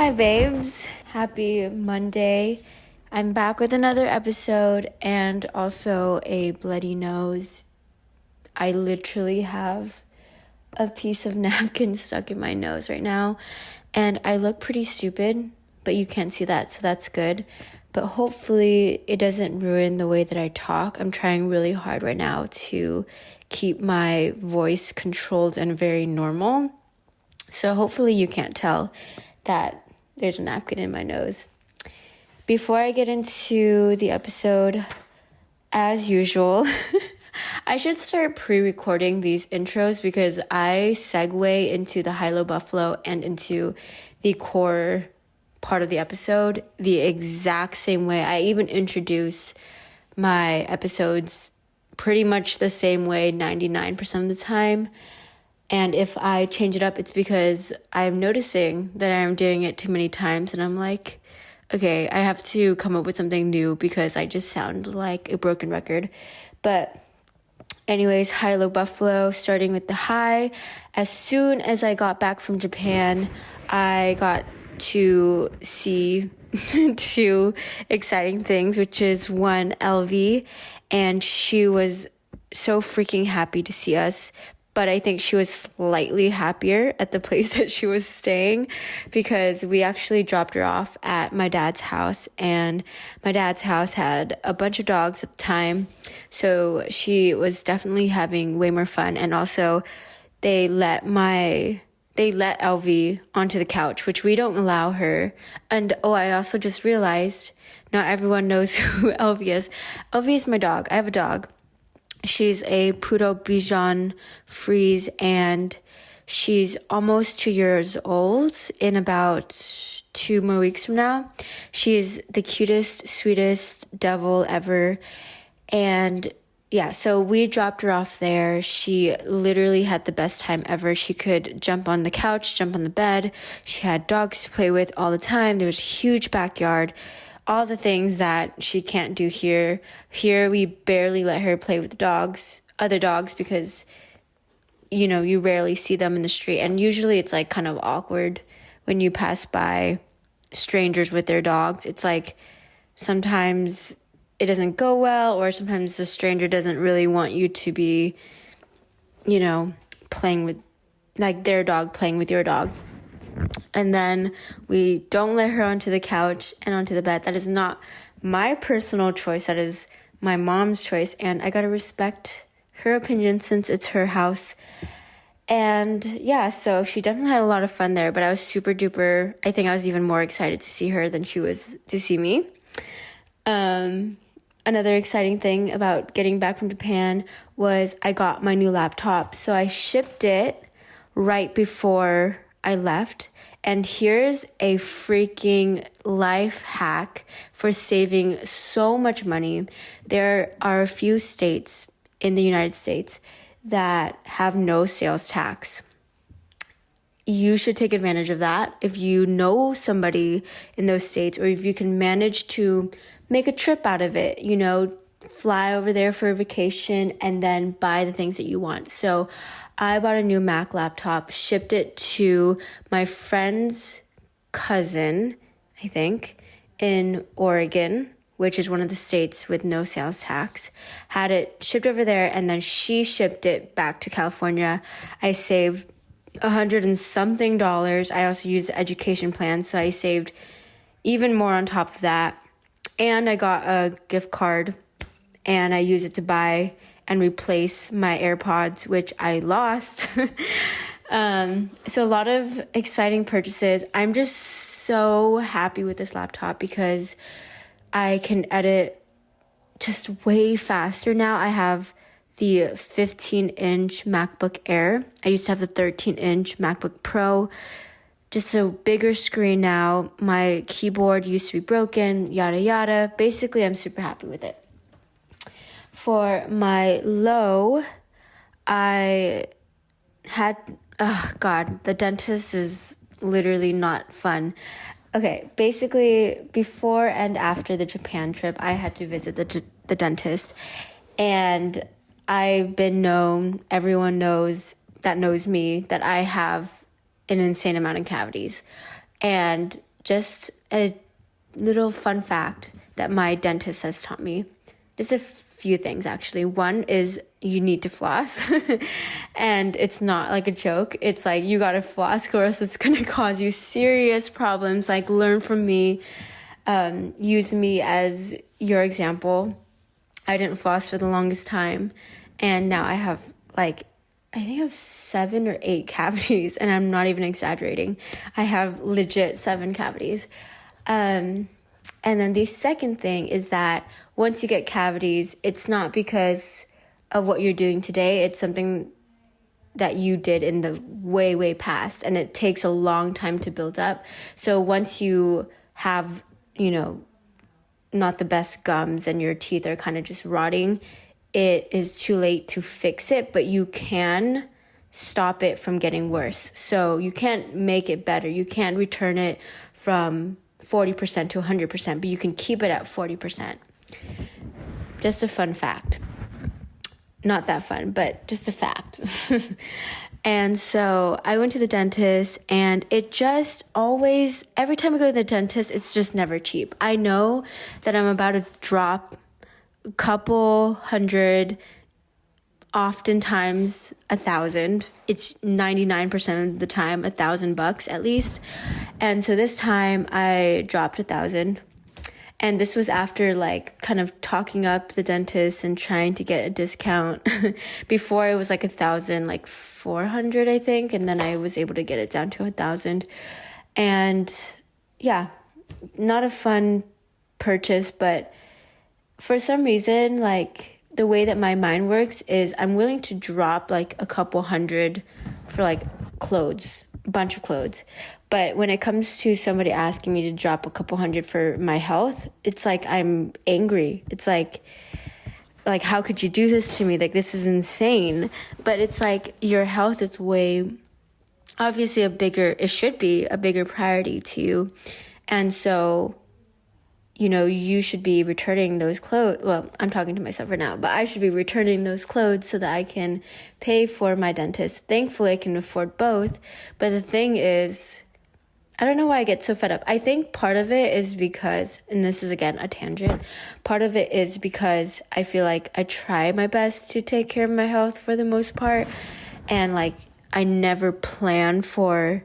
Hi, babes. Happy Monday. I'm back with another episode and also a bloody nose. I literally have a piece of napkin stuck in my nose right now, and I look pretty stupid, but you can't see that, so that's good. But hopefully it doesn't ruin the way that I talk. I'm trying really hard right now to keep my voice controlled and very normal. So hopefully you can't tell that there's a napkin in my nose. Before I get into the episode, as usual, I should start pre-recording these intros because I segue into the high-low buffalo and into the core part of the episode the exact same way. I even introduce my episodes pretty much the same way 99% of the time. And if I change it up, it's because I'm noticing that I'm doing it too many times. And I'm like, okay, I have to come up with something new because I just sound like a broken record. But anyways, high-low buffalo, starting with the high. As soon as I got back from Japan, I got to see two exciting things, which is one, LV. And she was so freaking happy to see us. But I think she was slightly happier at the place that she was staying because we actually dropped her off at my dad's house, and my dad's house had a bunch of dogs at the time. So she was definitely having way more fun. And also they let LV onto the couch, which we don't allow her. And I also just realized not everyone knows who LV is. LV is my dog. I have a dog. She's a Poodle Bichon Frise, and she's almost 2 years old in about 2 more weeks from now. She's the cutest, sweetest devil ever. And yeah, so we dropped her off there. She literally had the best time ever. She could jump on the couch, jump on the bed. She had dogs to play with all the time. There was a huge backyard. All the things that she can't do here. Here, we barely let her play with other dogs, because, you rarely see them in the street. And usually it's like kind of awkward when you pass by strangers with their dogs. It's like sometimes it doesn't go well, or sometimes the stranger doesn't really want you to be, playing with, like, their dog playing with your dog. And then we don't let her onto the couch and onto the bed. That is not my personal choice. That is my mom's choice. And I got to respect her opinion since it's her house. And yeah, so she definitely had a lot of fun there. But I was super duper. I think I was even more excited to see her than she was to see me. Another exciting thing about getting back from Japan was I got my new laptop. So I shipped it right before I left, and here's a freaking life hack for saving so much money. There are a few states in the United States that have no sales tax. You should take advantage of that if you know somebody in those states, or if you can manage to make a trip out of it, fly over there for a vacation and then buy the things that you want. So I bought a new Mac laptop, shipped it to my friend's cousin, I think, in Oregon, which is one of the states with no sales tax. Had it shipped over there, and then she shipped it back to California. I saved $100 and something. I also used the education plan, so I saved even more on top of that. And I got a gift card, and I used it to buy and replace my AirPods, which I lost. So a lot of exciting purchases. I'm just so happy with this laptop because I can edit just way faster now. I have the 15-inch MacBook Air. I used to have the 13-inch MacBook Pro. Just a bigger screen now. My keyboard used to be broken, yada yada. Basically, I'm super happy with it. For my low, I had, the dentist is literally not fun. Okay, basically, before and after the Japan trip, I had to visit the dentist. And I've been known, everyone knows that knows me, that I have an insane amount of cavities. And just a little fun fact that my dentist has taught me. Just a few things, actually. One is you need to floss. And it's not like a joke. It's like you gotta floss, or else it's gonna cause you serious problems. Like, learn from me. Use me as your example. I didn't floss for the longest time. And now I have I think I have 7 or 8 cavities, and I'm not even exaggerating. I have legit 7 cavities. And then the second thing is that once you get cavities, it's not because of what you're doing today. It's something that you did in the way, way past, and it takes a long time to build up. So once you have, not the best gums and your teeth are kind of just rotting, it is too late to fix it, but you can stop it from getting worse. So you can't make it better. You can't return it from 40% to 100%, but you can keep it at 40%. Just a fun fact. Not that fun, but just a fact. And so I went to the dentist, and it just always, every time I go to the dentist, it's just never cheap. I know that I'm about to drop a couple hundred, oftentimes $1,000. It's 99% of the time $1,000 at least. And so this time I dropped $1,000. And this was after kind of talking up the dentist and trying to get a discount. Before it was $1,000, 400, I think. And then I was able to get it down to 1,000. And yeah, not a fun purchase, but for some reason, the way that my mind works is I'm willing to drop a couple hundred for clothes, a bunch of clothes. But when it comes to somebody asking me to drop a couple hundred for my health, it's I'm angry. It's like, how could you do this to me? This is insane. But it's your health is way, obviously it should be a bigger priority to you. And so, you should be returning those clothes. Well, I'm talking to myself right now, but I should be returning those clothes so that I can pay for my dentist. Thankfully, I can afford both. But the thing is, I don't know why I get so fed up. I think part of it is because, and this is again a tangent, part of it is because I feel like I try my best to take care of my health for the most part. And I never plan for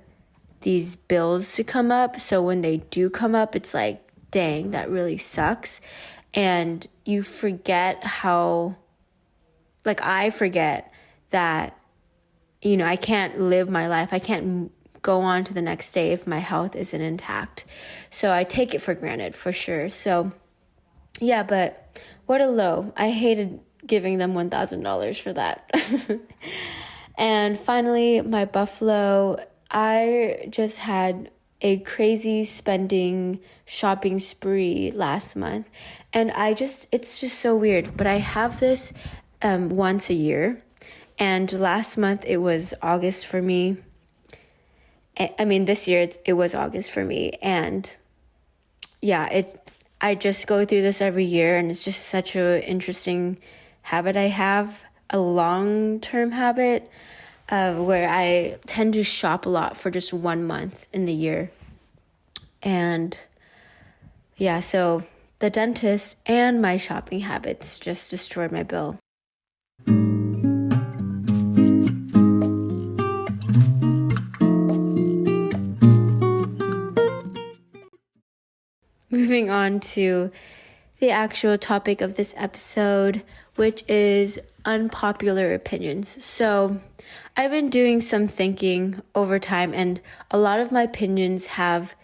these bills to come up. So when they do come up, it's dang, that really sucks. And you forget how, I forget that, I can't live my life. I can't go on to the next day if my health isn't intact. So I take it for granted for sure. So yeah, but what a low. I hated giving them $1,000 for that. And finally, my Buffalo, I just had a crazy shopping spree last month. And it's just so weird. But I have this once a year. And last month it was August for me. This year it was August for me. And yeah, I just go through this every year, and it's just such an interesting habit I have, a long-term habit where I tend to shop a lot for just 1 month in the year. And yeah, so the dentist and my shopping habits just destroyed my bill. Moving on to the actual topic of this episode, which is unpopular opinions. So I've been doing some thinking over time, and a lot of my opinions have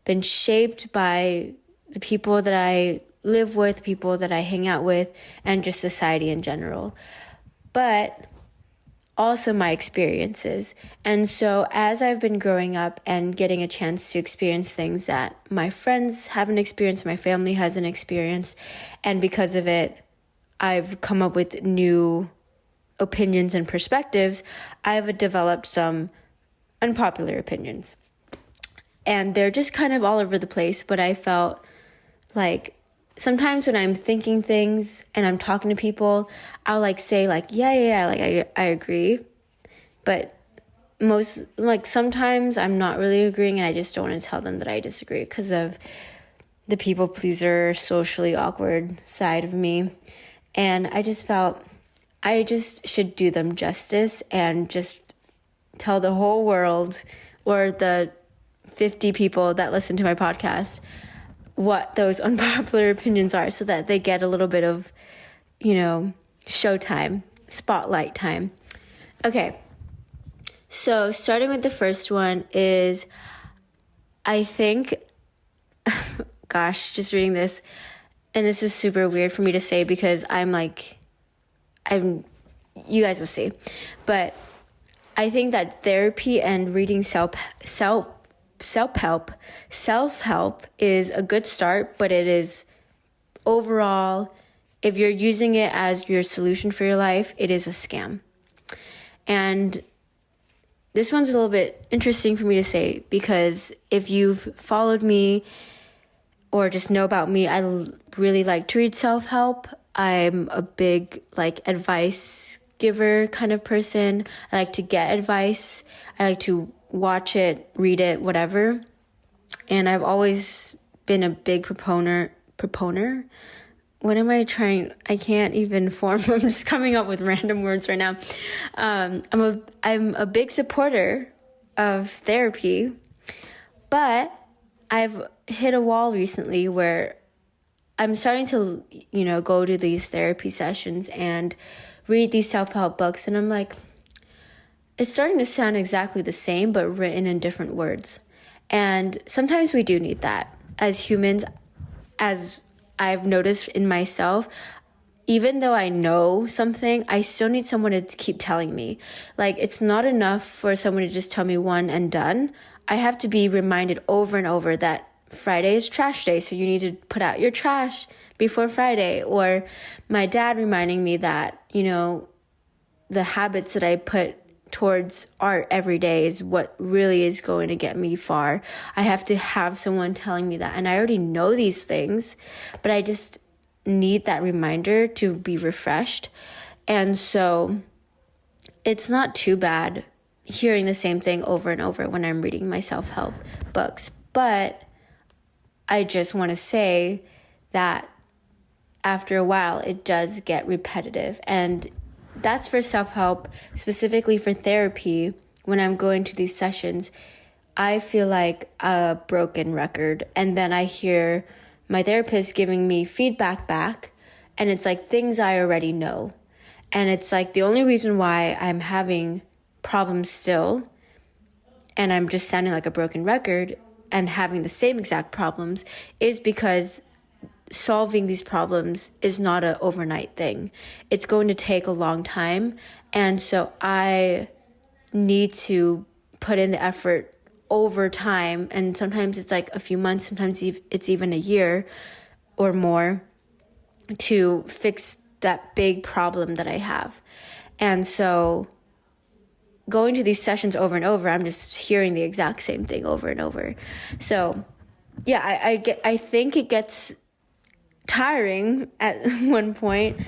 been shaped by the people that I live with, people that I hang out with, and just society in general. But also my experiences. And so as I've been growing up and getting a chance to experience things that my friends haven't experienced, my family hasn't experienced, and because of it, I've come up with new opinions and perspectives, I've developed some unpopular opinions. And they're just kind of all over the place, but I felt sometimes when I'm thinking things and I'm talking to people, I'll say yeah, I agree. But sometimes I'm not really agreeing and I just don't want to tell them that I disagree because of the people pleaser, socially awkward side of me. And I just felt I just should do them justice and just tell the whole world, or the 50 people that listen to my podcast, what those unpopular opinions are, so that they get a little bit of, showtime, spotlight time. Okay. So starting with the first one is, I think, gosh, just reading this, and this is super weird for me to say because you guys will see, but I think that therapy and reading self-help is a good start, but it is overall, if you're using it as your solution for your life, it is a scam. And this one's a little bit interesting for me to say because if you've followed me or just know about me, I really like to read self-help. I'm a big advice giver kind of person. I like to get advice. I like to watch it, read it, whatever. And I've always been a big proponer. What am I trying? I can't even form. I'm just coming up with random words right now. I'm a big supporter of therapy, but I've hit a wall recently where I'm starting to, go to these therapy sessions and read these self-help books, and I'm like, it's starting to sound exactly the same, but written in different words. And sometimes we do need that as humans, as I've noticed in myself. Even though I know something, I still need someone to keep telling me. It's not enough for someone to just tell me one and done. I have to be reminded over and over that Friday is trash day, so you need to put out your trash before Friday. Or my dad reminding me that, the habits that I put towards art every day is what really is going to get me far. I have to have someone telling me that. And I already know these things, but I just need that reminder to be refreshed. And so it's not too bad hearing the same thing over and over when I'm reading my self-help books. But I just want to say that after a while, it does get repetitive. And that's for self-help, specifically for therapy. When I'm going to these sessions, I feel like a broken record. And then I hear my therapist giving me feedback back, and it's things I already know. And it's the only reason why I'm having problems still, and I'm just sounding like a broken record and having the same exact problems, is because solving these problems is not an overnight thing. It's going to take a long time. And so I need to put in the effort over time. And sometimes it's a few months, sometimes it's even a year or more to fix that big problem that I have. And so going to these sessions over and over, I'm just hearing the exact same thing over and over. So yeah, I think it gets tiring at one point,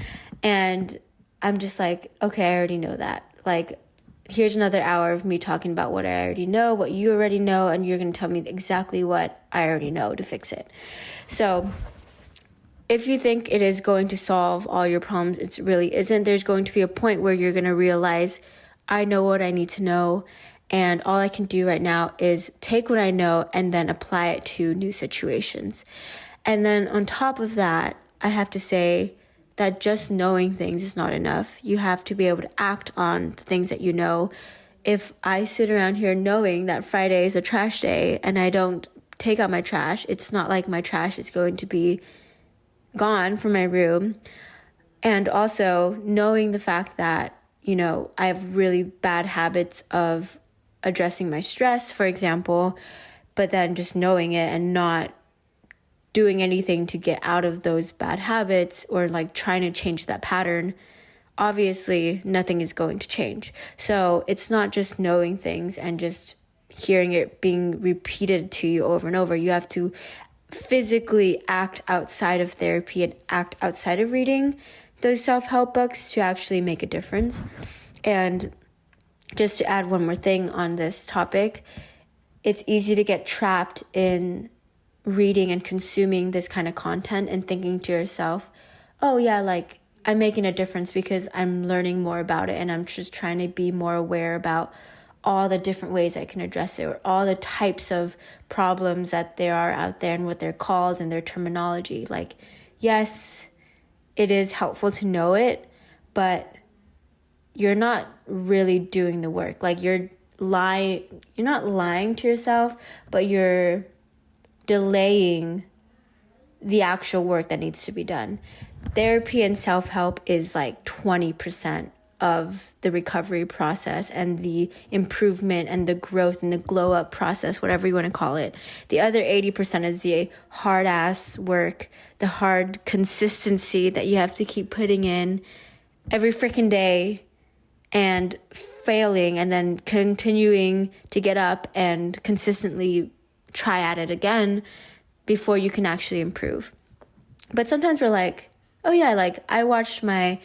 and I'm just okay, I already know that. Here's another hour of me talking about what I already know, what you already know, and you're going to tell me exactly what I already know to fix it. So if you think it is going to solve all your problems, it really isn't. There's going to be a point where you're going to realize, I know what I need to know, and all I can do right now is take what I know and then apply it to new situations. And then on top of that, I have to say that just knowing things is not enough. You have to be able to act on the things that you know. If I sit around here knowing that Friday is a trash day and I don't take out my trash, it's not like my trash is going to be gone from my room. And also knowing the fact that, I have really bad habits of addressing my stress, for example, but then just knowing it and not doing anything to get out of those bad habits or trying to change that pattern, obviously nothing is going to change. So it's not just knowing things and just hearing it being repeated to you over and over. You have to physically act outside of therapy and act outside of reading those self-help books to actually make a difference. And just to add one more thing on this topic, it's easy to get trapped in reading and consuming this kind of content and thinking to yourself, oh yeah, like I'm making a difference because I'm learning more about it and I'm just trying to be more aware about all the different ways I can address it, or all the types of problems that there are out there and what they're called and their terminology. Like, yes, it is helpful to know it, but you're not really doing the work. Like, you're not lying to yourself, but you're delaying the actual work that needs to be done. Therapy and self-help is like 20% of the recovery process and the improvement and the growth and the glow up process, whatever you want to call it. The other 80% is the hard ass work, the hard consistency that you have to keep putting in every freaking day and failing and then continuing to get up and consistently try at it again before you can actually improve. But sometimes we're like, oh yeah, like I watched my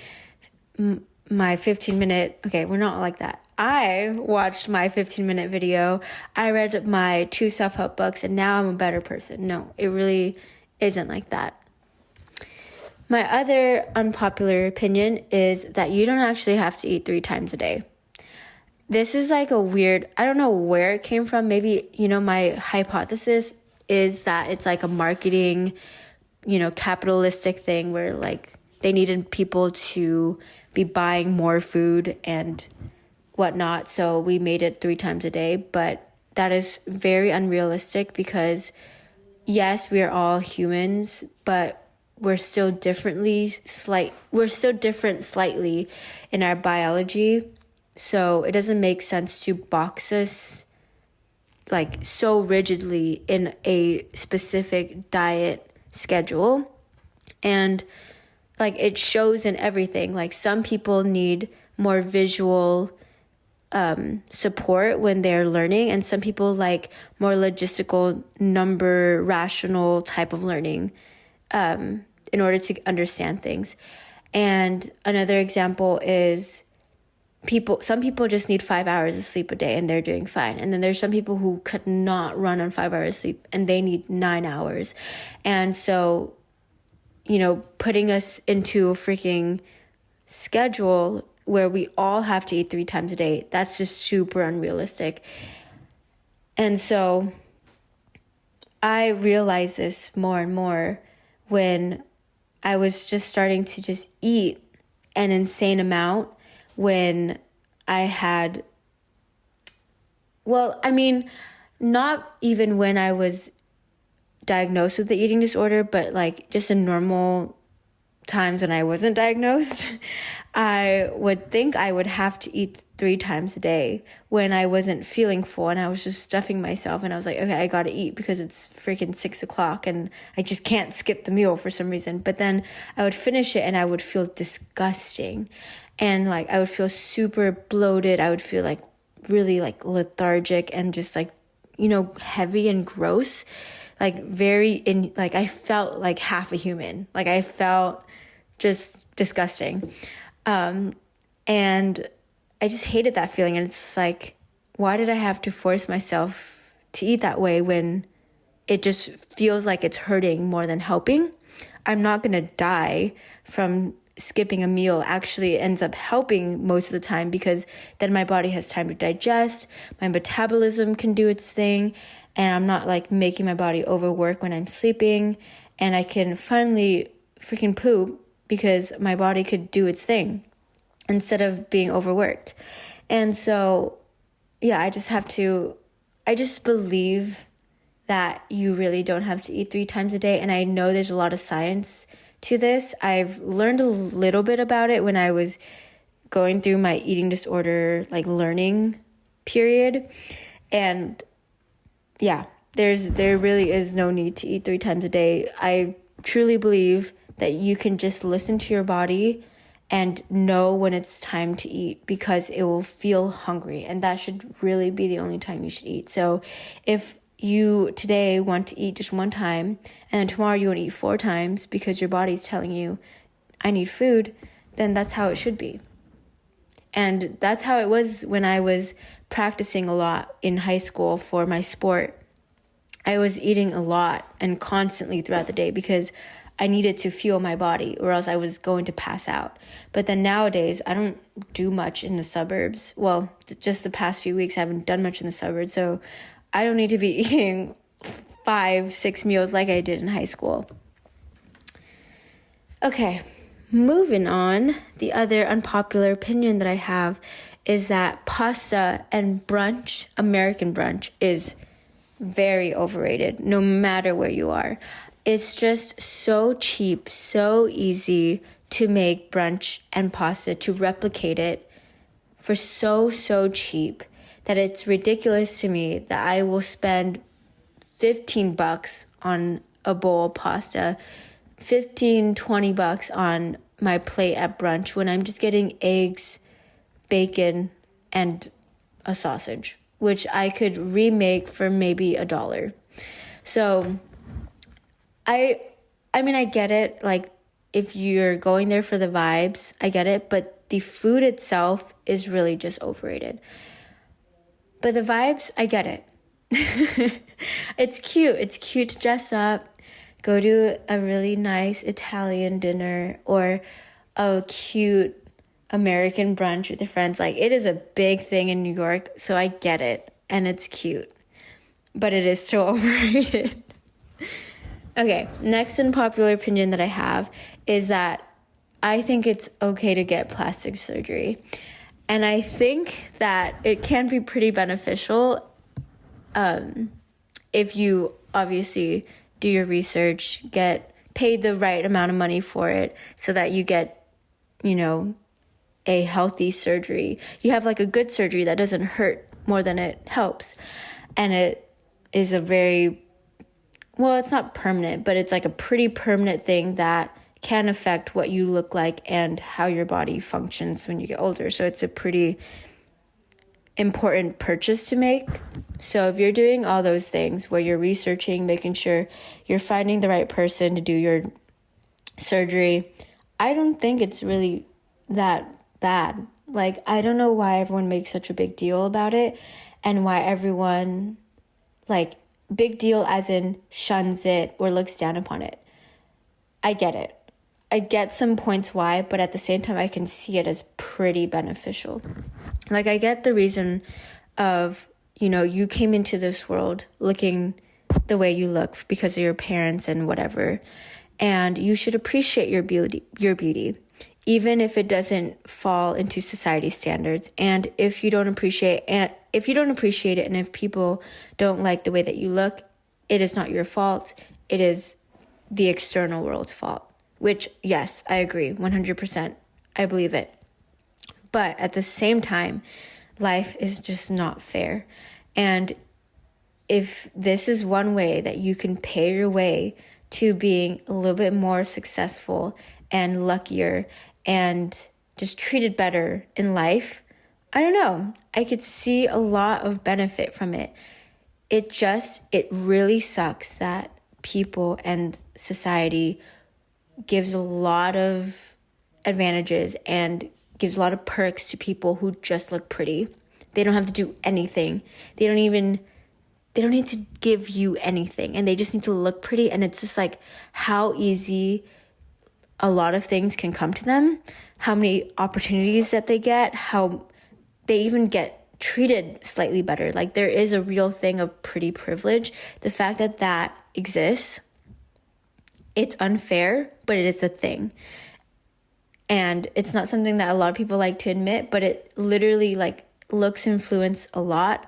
15-minute, okay, we're not like that. I watched my 15-minute video. I read my 2 self-help books and now I'm a better person. No, it really isn't like that. My other unpopular opinion is that you don't actually have to eat 3 times a day. This is like a weird, I don't know where it came from. Maybe, my hypothesis is that it's like a marketing, capitalistic thing where like they needed people to be buying more food and whatnot. So we made it 3 times a day, but that is very unrealistic because yes, we are all humans, but we're still different slightly in our biology. So it doesn't make sense to box us like so rigidly in a specific diet schedule. And like it shows in everything. Like some people need more visual support when they're learning, and some people like more logistical, number, rational type of learning in order to understand things. And another example is some people just need 5 hours of sleep a day and they're doing fine. And then there's some people who could not run on 5 hours of sleep and they need 9 hours. And so, putting us into a freaking schedule where we all have to eat 3 times a day, that's just super unrealistic. And so I realized this more and more when I was just starting to just eat an insane amount when I had, not even when I was diagnosed with the eating disorder, but like just in normal times when I wasn't diagnosed, I would think I would have to eat 3 times a day when I wasn't feeling full and I was just stuffing myself, and I was like, okay, I gotta eat because it's freaking 6:00 and I just can't skip the meal for some reason. But then I would finish it and I would feel disgusting, and like I would feel super bloated. I would feel like really like lethargic and just like, heavy and gross, like I felt like half a human. Like I felt just disgusting. And I just hated that feeling. And it's like, why did I have to force myself to eat that way when it just feels like it's hurting more than helping? I'm not going to die from skipping a meal. Actually, it ends up helping most of the time because then my body has time to digest, my metabolism can do its thing, and I'm not like making my body overwork when I'm sleeping, and I can finally freaking poop because my body could do its thing instead of being overworked. And so, yeah, I just believe that you really don't have to eat 3 times a day. And I know there's a lot of science to this. I've learned a little bit about it when I was going through my eating disorder, like learning period. And yeah, there really is no need to eat 3 times a day. I truly believe that you can just listen to your body and know when it's time to eat because it will feel hungry, and that should really be the only time you should eat. So if you today want to eat just 1 time and then tomorrow you want to eat 4 times because your body's telling you, I need food, then that's how it should be. And that's how it was when I was practicing a lot in high school for my sport. I was eating a lot and constantly throughout the day because I needed to fuel my body or else I was going to pass out. But then nowadays, I don't do much in the suburbs. Well, just the past few weeks, I haven't done much in the suburbs. So I don't need to be eating 5-6 meals like I did in high school. Okay, moving on. The other unpopular opinion that I have is that pasta and brunch, American brunch, is very overrated, no matter where you are. It's just so cheap, so easy to make brunch and pasta, to replicate it for so cheap that it's ridiculous to me that I will spend $15 on a bowl of pasta, $15-20 on my plate at brunch when I'm just getting eggs, bacon, and a sausage, which I could remake for maybe $1. So I mean, I get it. Like, if you're going there for the vibes, I get it. But the food itself is really just overrated. But the vibes, I get it. It's cute. It's cute to dress up, go to a really nice Italian dinner or a cute American brunch with your friends. Like, it is a big thing in New York, so I get it. And it's cute. But it is so overrated. Okay, next unpopular opinion that I have is that I think it's okay to get plastic surgery. And I think that it can be pretty beneficial if you obviously do your research, get paid the right amount of money for it so that you get, a healthy surgery. You have like a good surgery that doesn't hurt more than it helps. And it is it's not permanent, but it's like a pretty permanent thing that can affect what you look like and how your body functions when you get older. So it's a pretty important purchase to make. So if you're doing all those things where you're researching, making sure you're finding the right person to do your surgery, I don't think it's really that bad. Like, I don't know why everyone makes such a big deal about it and why everyone, like, big deal as in shuns it or looks down upon it. I get it. I get some points why, but at the same time, I can see it as pretty beneficial. Like, I get the reason of, you came into this world looking the way you look because of your parents and whatever, and you should appreciate your beauty, even if it doesn't fall into society standards. And if you don't appreciate it, and if people don't like the way that you look, it is not your fault. It is the external world's fault, which, yes, I agree 100%. I believe it. But at the same time, life is just not fair. And if this is one way that you can pay your way to being a little bit more successful and luckier and just treated better in life, I don't know. I could see a lot of benefit from it. It really sucks that people and society gives a lot of advantages and gives a lot of perks to people who just look pretty. They don't have to do anything. They don't need to give you anything, and they just need to look pretty. And it's just like how easy a lot of things can come to them, how many opportunities that they get, how they even get treated slightly better. Like, there is a real thing of pretty privilege. The fact that exists, it's unfair, but it is a thing. And it's not something that a lot of people like to admit, but it literally looks influence a lot.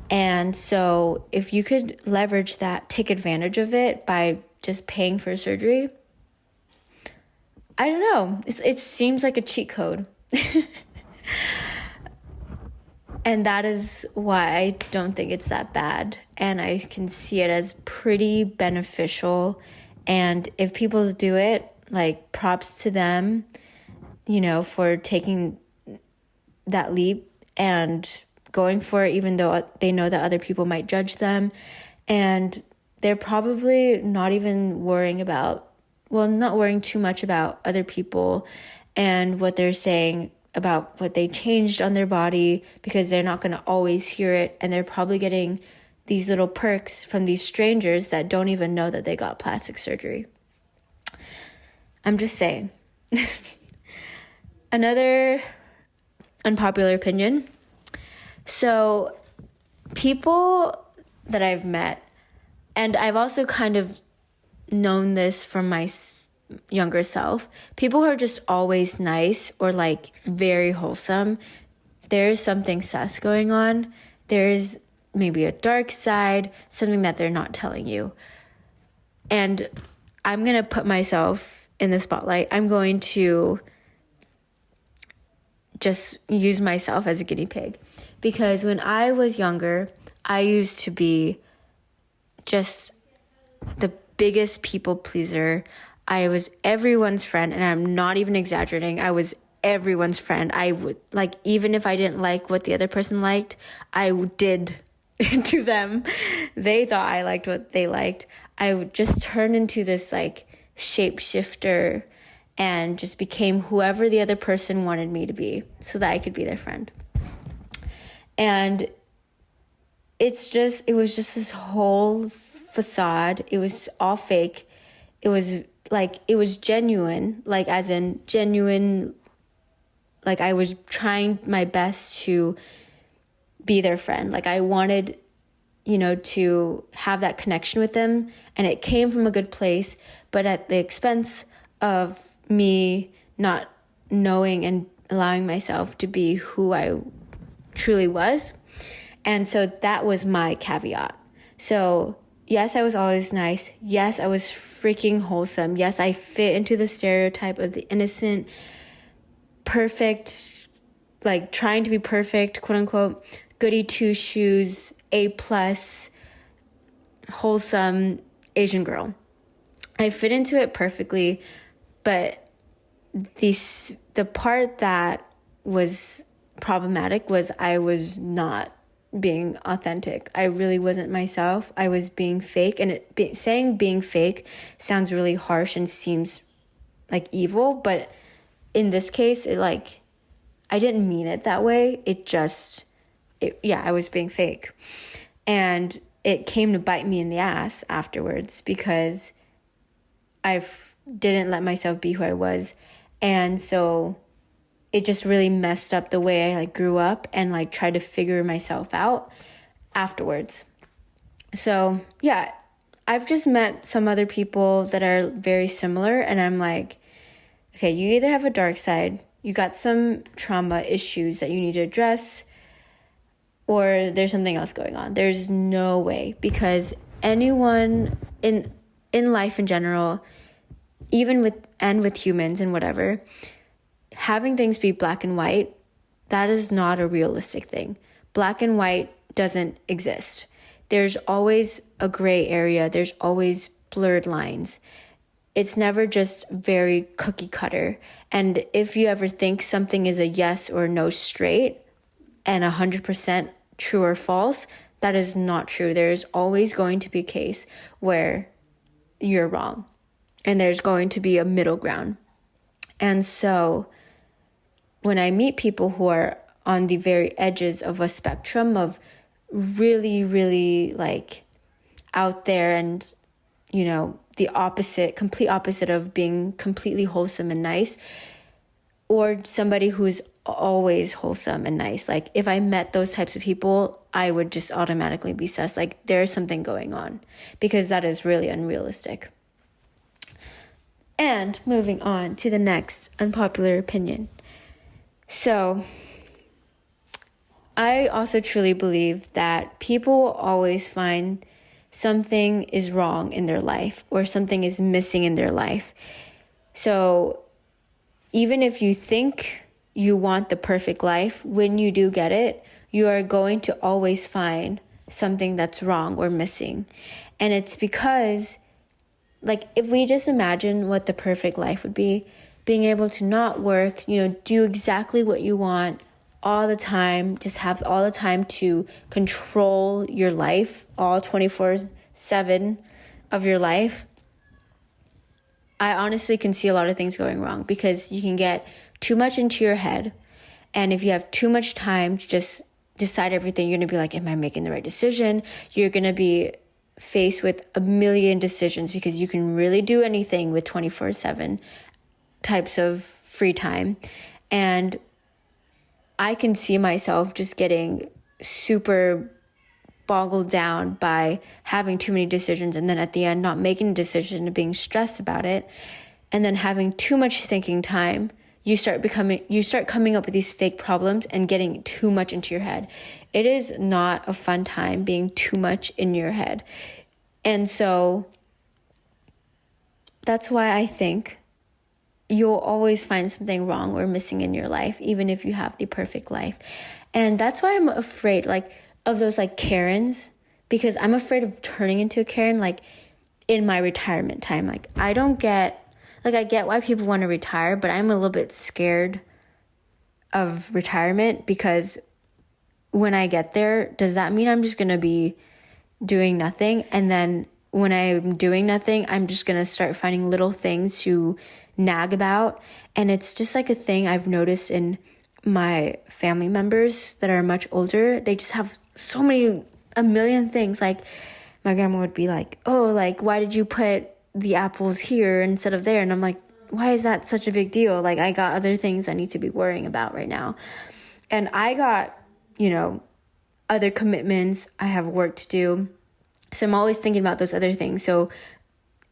And so if you could leverage that, take advantage of it by just paying for surgery, I don't know. It seems like a cheat code. And that is why I don't think it's that bad. And I can see it as pretty beneficial. And if people do it, props to them, for taking that leap and going for it, even though they know that other people might judge them. And they're probably not even not worrying too much about other people and what they're saying about what they changed on their body because they're not going to always hear it. And they're probably getting these little perks from these strangers that don't even know that they got plastic surgery. I'm just saying. Another unpopular opinion. So people that I've met, and I've also kind of known this from my younger self, people who are just always nice or like very wholesome, there's something sus going on. There's maybe a dark side, something that they're not telling you. And I'm going to put myself in the spotlight. I'm going to just use myself as a guinea pig. Because when I was younger, I used to be just the biggest people pleaser. I was everyone's friend, and I'm not even exaggerating. I was everyone's friend. I would, like, even if I didn't like what the other person liked, I did to them. They thought I liked what they liked. I would just turn into this, like, shapeshifter and just became whoever the other person wanted me to be so that I could be their friend. And it was just this whole facade. It was all fake. It was genuine, like as in genuine, like I was trying my best to be their friend. Like I wanted, to have that connection with them, and it came from a good place, but at the expense of me not knowing and allowing myself to be who I truly was. And so that was my caveat. So yes, I was always nice. Yes, I was freaking wholesome. Yes, I fit into the stereotype of the innocent, perfect, like trying to be perfect, quote unquote, goody two shoes, A+, wholesome Asian girl. I fit into it perfectly, but the part that was problematic was I was not being authentic. I really wasn't myself. I was being fake, and saying being fake sounds really harsh and seems like evil, but in this case, I didn't mean it that way. I was being fake, and it came to bite me in the ass afterwards because I didn't let myself be who I was, and so it just really messed up the way I grew up and tried to figure myself out afterwards. So yeah, I've just met some other people that are very similar, and I'm like, okay, you either have a dark side, you got some trauma issues that you need to address, or there's something else going on. There's no way, because anyone in life in general, even with humans and whatever, having things be black and white, that is not a realistic thing. Black and white doesn't exist. There's always a gray area. There's always blurred lines. It's never just very cookie cutter. And if you ever think something is a yes or no straight and 100% true or false, that is not true. There's always going to be a case where you're wrong, and there's going to be a middle ground. And so when I meet people who are on the very edges of a spectrum of really, really out there and, the complete opposite of being completely wholesome and nice, or somebody who's always wholesome and nice. If I met those types of people, I would just automatically be sus. There's something going on, because that is really unrealistic. And moving on to the next unpopular opinion. So, I also truly believe that people will always find something is wrong in their life or something is missing in their life. So, even if you think you want the perfect life, when you do get it, you are going to always find something that's wrong or missing. And it's because, if we just imagine what the perfect life would be, being able to not work, do exactly what you want all the time, just have all the time to control your life, all 24/7 of your life. I honestly can see a lot of things going wrong, because you can get too much into your head, And if you have too much time to just decide everything, you're going to be like, am I making the right decision? You're going to be faced with a million decisions because you can really do anything with 24/7 types of free time. And I can see myself just getting super boggled down by having too many decisions, and then at the end not making a decision and being stressed about it, and then having too much thinking time. You start coming up with these fake problems and getting too much into your head. It is not a fun time being too much in your head. And so that's why I think you'll always find something wrong or missing in your life, even if you have the perfect life. And that's why I'm afraid of those Karens, because I'm afraid of turning into a Karen in my retirement time. I get why people want to retire, but I'm a little bit scared of retirement, because when I get there, does that mean I'm just going to be doing nothing? And then when I'm doing nothing, I'm just going to start finding little things to nag about. And it's just a thing I've noticed in my family members that are much older. They just have a million things. My grandma would be like, oh, why did you put the apples here instead of there? And I'm like, why is that such a big deal? I got other things I need to be worrying about right now. And I got, other commitments. I have work to do. So I'm always thinking about those other things. So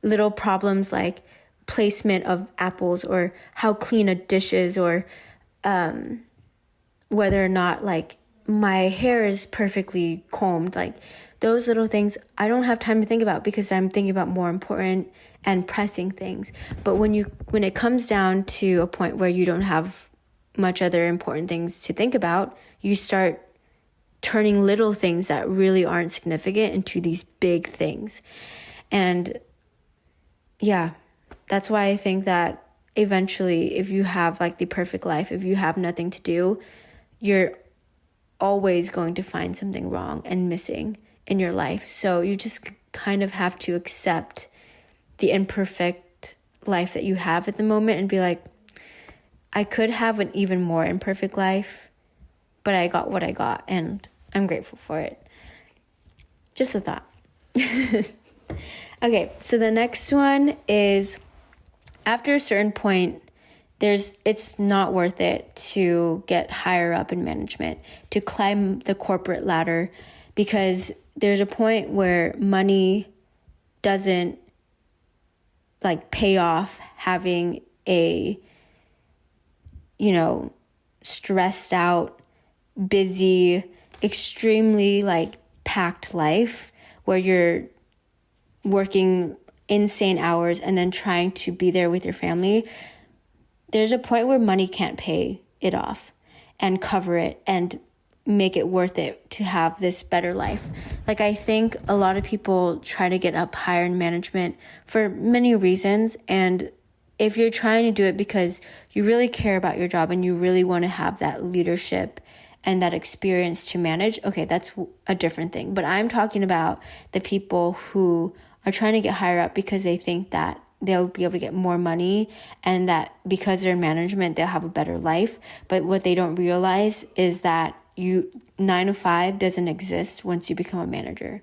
little problems like placement of apples, or how clean a dish is, or whether or not my hair is perfectly combed. Those little things I don't have time to think about, because I'm thinking about more important and pressing things. But when it comes down to a point where you don't have much other important things to think about, you start turning little things that really aren't significant into these big things. And yeah, that's why I think that eventually, if you have the perfect life, if you have nothing to do, you're always going to find something wrong and missing in your life. So you just kind of have to accept the imperfect life that you have at the moment and be like, I could have an even more imperfect life, but I got what I got, and I'm grateful for it. Just a thought. Okay, so the next one is, after a certain point, it's not worth it to get higher up in management, to climb the corporate ladder, because there's a point where money doesn't pay off having a, stressed out, busy, extremely packed life where you're working insane hours and then trying to be there with your family. There's a point where money can't pay it off and cover it and make it worth it to have this better life. I think a lot of people try to get up higher in management for many reasons. And if you're trying to do it because you really care about your job and you really want to have that leadership and that experience to manage, okay, that's a different thing. But I'm talking about the people who are trying to get higher up because they think that they'll be able to get more money and that because they're in management, they'll have a better life. But what they don't realize is that 9 to 5 doesn't exist once you become a manager.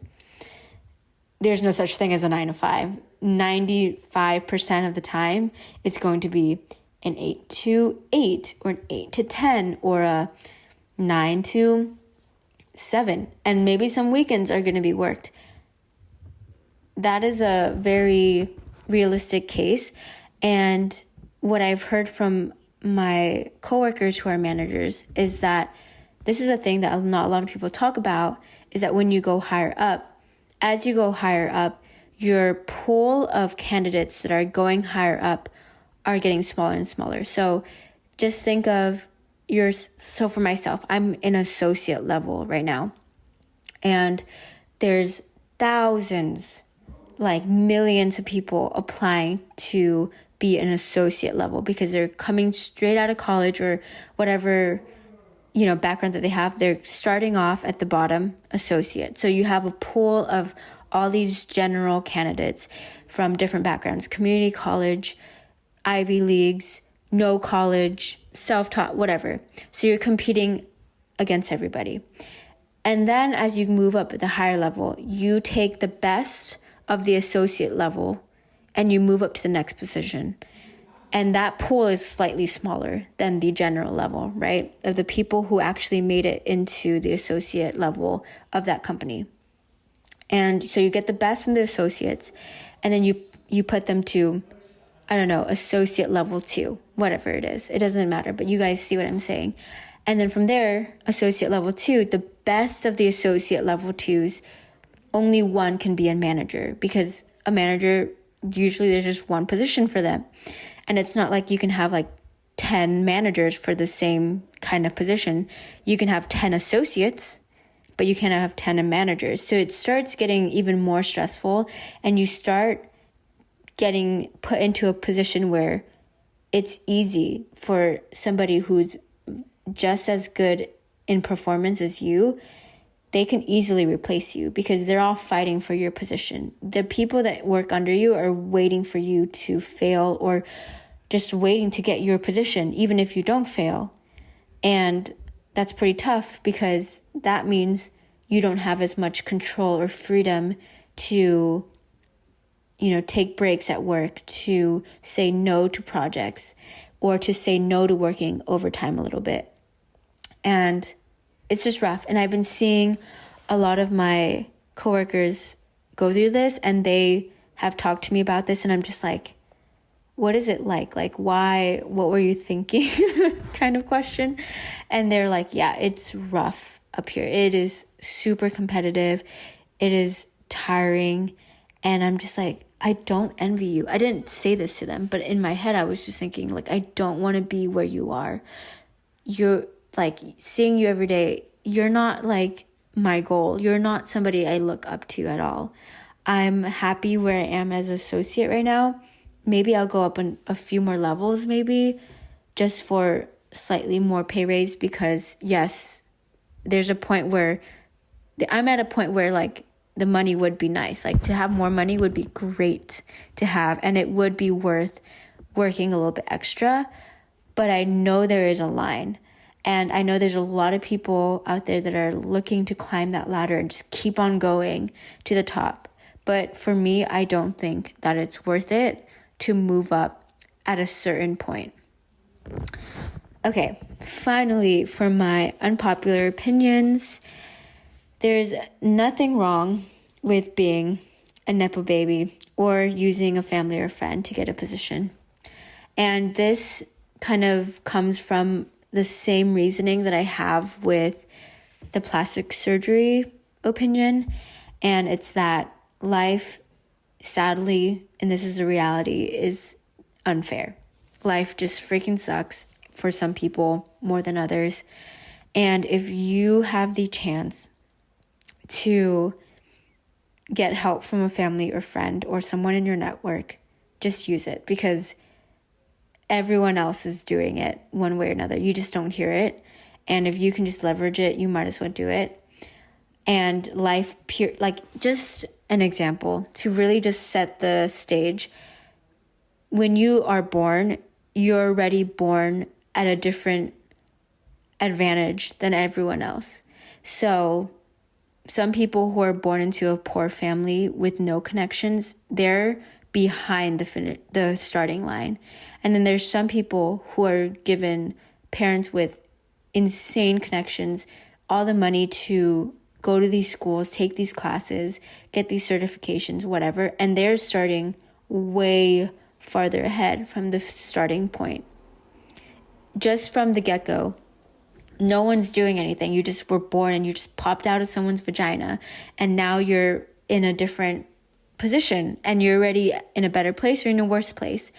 There's no such thing as a 9 to 5. 95% of the time, it's going to be an 8 to 8 or an 8 to 10 or a 9 to 7. And maybe some weekends are going to be worked. That is a very realistic case. And what I've heard from my coworkers who are managers is that this is a thing that not a lot of people talk about, is that when you go higher up, as you go higher up, your pool of candidates that are going higher up are getting smaller and smaller. So just think of so for myself, I'm in associate level right now. And there's thousands, millions of people applying to be an associate level because they're coming straight out of college or whatever, background that they have. They're starting off at the bottom, associate. So you have a pool of all these general candidates from different backgrounds, community college, Ivy Leagues, no college, self-taught, whatever. So you're competing against everybody. And then as you move up at the higher level, you take the best of the associate level and you move up to the next position. And that pool is slightly smaller than the general level, right? Of the people who actually made it into the associate level of that company. And so you get the best from the associates, and then you put them to, I don't know, associate level 2, whatever it is. It doesn't matter, but you guys see what I'm saying. And then from there, associate level 2, the best of the associate level 2s, only one can be a manager, because a manager, usually there's just one position for them. And it's not like you can have like 10 managers for the same kind of position. You can have 10 associates, but you can't have 10 managers. So it starts getting even more stressful, and you start getting put into a position where it's easy for somebody who's just as good in performance as you. They can easily replace you because they're all fighting for your position. The people that work under you are waiting for you to fail, or just waiting to get your position, even if you don't fail. And that's pretty tough, because that means you don't have as much control or freedom to, take breaks at work, to say no to projects, or to say no to working overtime a little bit. And it's just rough. And I've been seeing a lot of my coworkers go through this, and they have talked to me about this, and I'm just like, what is it like? Like, why, what were you thinking? kind of question. And they're like, yeah, it's rough up here. It is super competitive. It is tiring. And I'm just like, I don't envy you. I didn't say this to them, but in my head, I was just thinking, like, I don't want to be where you are. You're like, seeing you every day, you're not like my goal. You're not somebody I look up to at all. I'm happy where I am as an associate right now. Maybe I'll go up in a few more levels, maybe just for slightly more pay raise, because yes, there's a point where I'm at a point where like the money would be nice. Like, to have more money would be great to have, and it would be worth working a little bit extra. But I know there is a line, and I know there's a lot of people out there that are looking to climb that ladder and just keep on going to the top. But for me, I don't think that it's worth it to move up at a certain point. Okay, finally, for my unpopular opinions, there's nothing wrong with being a Nepo baby or using a family or friend to get a position. And this kind of comes from the same reasoning that I have with the plastic surgery opinion. And it's that life, sadly, and this is a reality, is unfair. Life just freaking sucks for some people more than others. And if you have the chance to get help from a family or friend or someone in your network, just use it, because everyone else is doing it one way or another. You just don't hear it. And if you can just leverage it, you might as well do it. And life, like, just an example to really just set the stage. When you are born, you're already born at a different advantage than everyone else. So some people who are born into a poor family with no connections, they're behind the starting line. And then there's some people who are given parents with insane connections, all the money to go to these schools, take these classes, get these certifications, whatever, and they're starting way farther ahead from the starting point. Just from the get-go, no one's doing anything. You just were born and you just popped out of someone's vagina, and now you're in a different position and you're already in a better place or in a worse place.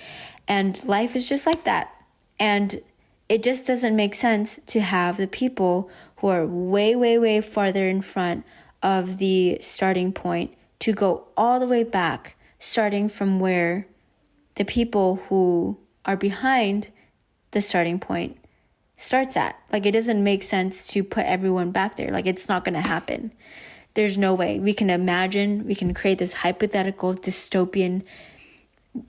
And life is just like that. And it just doesn't make sense to have the people who are way, way, way farther in front of the starting point to go all the way back, starting from where the people who are behind the starting point starts at. Like, it doesn't make sense to put everyone back there. Like, it's not going to happen. There's no way. We can imagine, we can create this hypothetical dystopian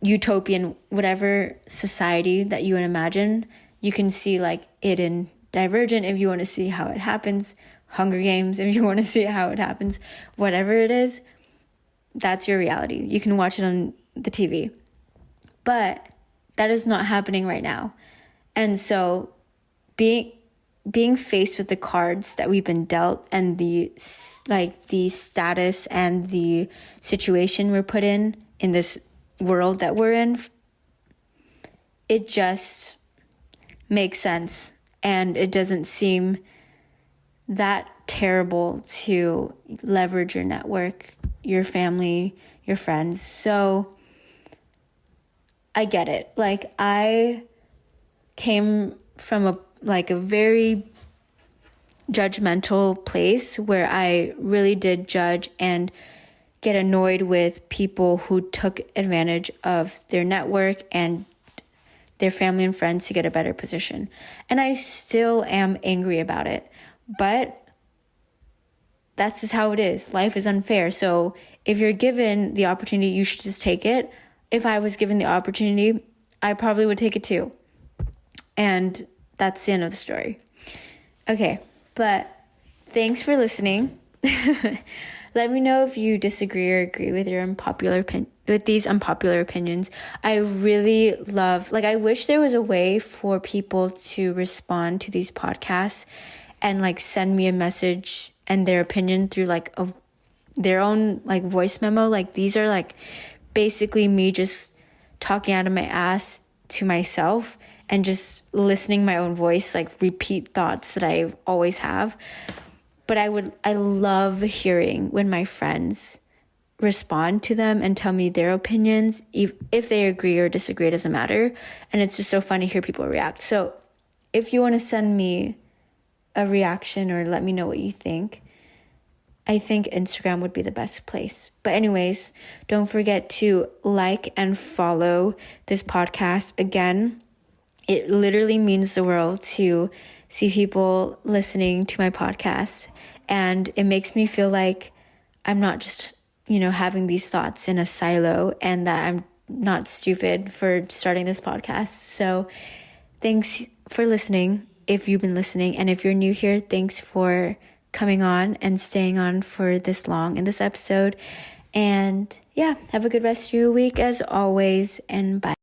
utopian, whatever society that you would imagine, you can see like it in Divergent if you want to see how it happens, Hunger Games if you want to see how it happens, whatever it is, that's your reality. You can watch it on the TV. But that is not happening right now. And so being faced with the cards that we've been dealt and the status and the situation we're put in this world that we're in, it just makes sense. And it doesn't seem that terrible to leverage your network, your family, your friends. So I get it. Like, I came from a very judgmental place where I really did judge and get annoyed with people who took advantage of their network and their family and friends to get a better position. And I still am angry about it. But that's just how it is. Life is unfair. So if you're given the opportunity, you should just take it. If I was given the opportunity, I probably would take it too. And that's the end of the story. Okay, but thanks for listening. Let me know if you disagree or agree with these unpopular opinions. I really love, I wish there was a way for people to respond to these podcasts and send me a message and their opinion through their own voice memo. These are basically me just talking out of my ass to myself and just listening my own voice, repeat thoughts that I always have. But I love hearing when my friends respond to them and tell me their opinions, if they agree or disagree, it doesn't matter. And it's just so fun to hear people react. So if you want to send me a reaction or let me know what you think, I think Instagram would be the best place. But anyways, don't forget to like and follow this podcast. Again, it literally means the world to see people listening to my podcast. And it makes me feel like I'm not just, having these thoughts in a silo and that I'm not stupid for starting this podcast. So thanks for listening if you've been listening. And if you're new here, thanks for coming on and staying on for this long in this episode. And yeah, have a good rest of your week as always, and bye.